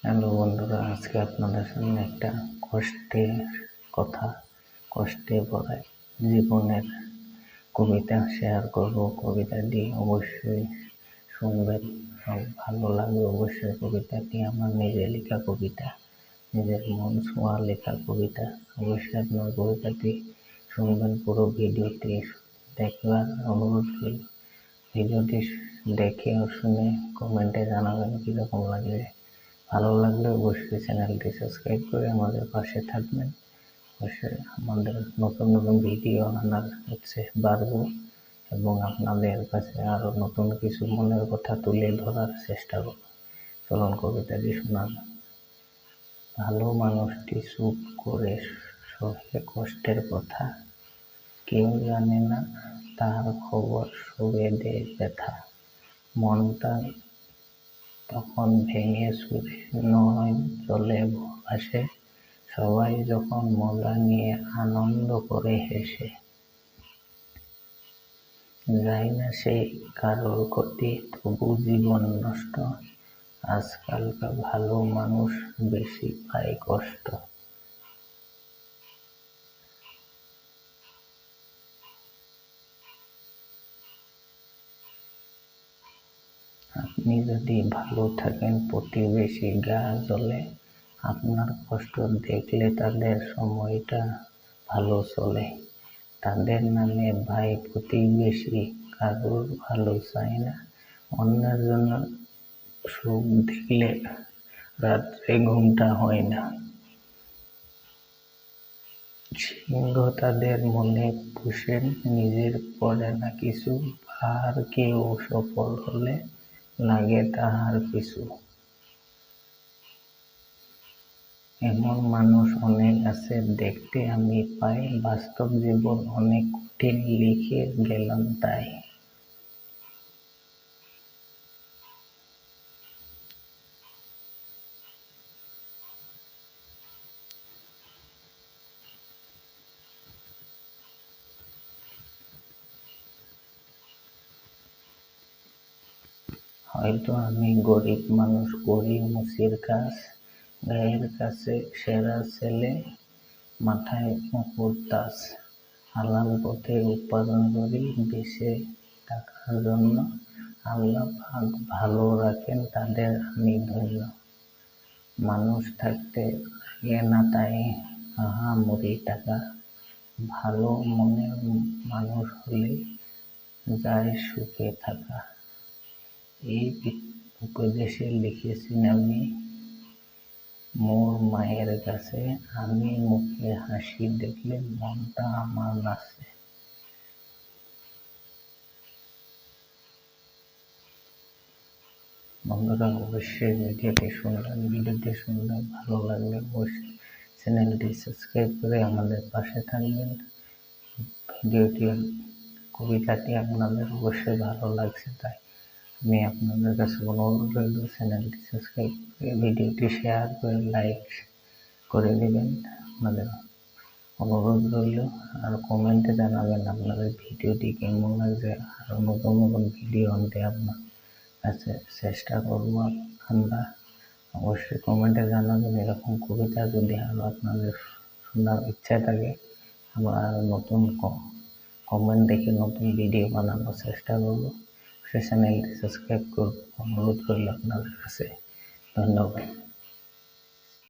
Hello বন্ধুরা, আজকে আপনাদের সামনে একটা কষ্টে ভরা জীবনের কবিতা শেয়ার করব। কবিতাটি অবশ্যই শুনবেন, সব ভালো লাগবে অবশ্যই। কবিতাটি আমার নিজে লেখা কবিতা, নিজের মন ছোঁয়া লেখা কবিতা। অবশ্যই আপনার কবিতাটি শুনবেন, পুরো ভিডিওটি দেখবার অনুরোধ করি। ভিডিওটি দেখে ও শুনে কমেন্টে জানাবেন কীরকম লাগবে। ভালো লাগলে অবশ্যই চ্যানেলটি সাবস্ক্রাইব করে আমাদের পাশে থাকবেন। অবশ্যই আমাদের নতুন নতুন ভিডিও আনার বাড়বো এবং আপনাদের কাছে আরও নতুন কিছু মনের কথা তুলে ধরার চেষ্টা করব। চলুন কবিতাটি শোনান। ভালো মানুষটি চুপ করে সহে কষ্টের কথা, কেউ জানে না তার খবর, সবে দেয় ব্যথা। মনটা তখন ভেঙে চুরে নয় জলে ভাসে, সবাই যখন মজা নিয়ে আনন্দ করে হেসে। যায় না সে কারোর ক্ষতি, তবু জীবন নষ্ট। আজকালকার ভালো মানুষ বেশি পায় কষ্ট। আপনি যদি ভালো থাকেন, প্রতিবেশী গা জ্বলে। আপনার কষ্ট দেখলে তাদের সময়টা ভালো চলে। তাদের নামে ভাই প্রতিবেশী কারোর ভালো চায় না। অন্যের জন্য সুখ দেখলে রাত্রে ঘুমটা হয় না। সিংহ তাদের মনে পুষেন, নিজের পরে না কিছু। আর কেউ সফল হলে লাগে তাহার পিছু। এমন মানুষ অনেক আছে দেখতে আমি পাই, বাস্তব জীবন অনেক কঠিন, লিখে গেলাম তাই। হয়তো আমি গরিব মানুষ, করি মুচির কাজ, গায়ের কাছে সেরা ছেলে, মাথায় মুকুট তাজ। হালাল পথে উপার্জন করি বেশি টাকার জন্য। আল্লাহ পাক ভালো রাখেন তাদের, আমি ধন্য। মানুষ থাকতে লাগে না তাই আহামরি টাকা, ভালো মনের মানুষ হলে যায় সুখে থাকা। এই উপদেশে লিখেছি আমি মোর মায়ের কাছে, আমি মুখে হাসি দেখলে মনটা আমার নাচে। বন্ধুরা, অবশ্যই ভিডিওটি শুনলে ভালো লাগলে অবশ্যই চ্যানেলটি সাবস্ক্রাইব করে আমাদের পাশে থাকবেন। কবিতাটি আপনাদের অবশ্যই ভালো লাগছে, তাই আমি আপনাদের কাছে অনুরোধ রইল চ্যানেলটি সাবস্ক্রাইব করে ভিডিওটি শেয়ার করে লাইক করে দেবেন। আপনাদের অনুরোধ রইল। আর কমেন্টে জানাবেন আপনাদের ভিডিওটি কেমন লাগছে। আরও নতুন নতুন ভিডিও আনতে আপনার কাছে চেষ্টা করব আমরা। অবশ্যই কমেন্টে জানাবেন। এরকম কবিতা যদি আরও আপনাদের শোনার ইচ্ছা থাকে, আমরা আরও নতুন কমেন্ট দেখে নতুন ভিডিও বানানোর চেষ্টা করব। সে চ্যানেলটি সাবস্ক্রাইব করব অনুরোধ করল আপনাদের কাছে। ধন্যবাদ।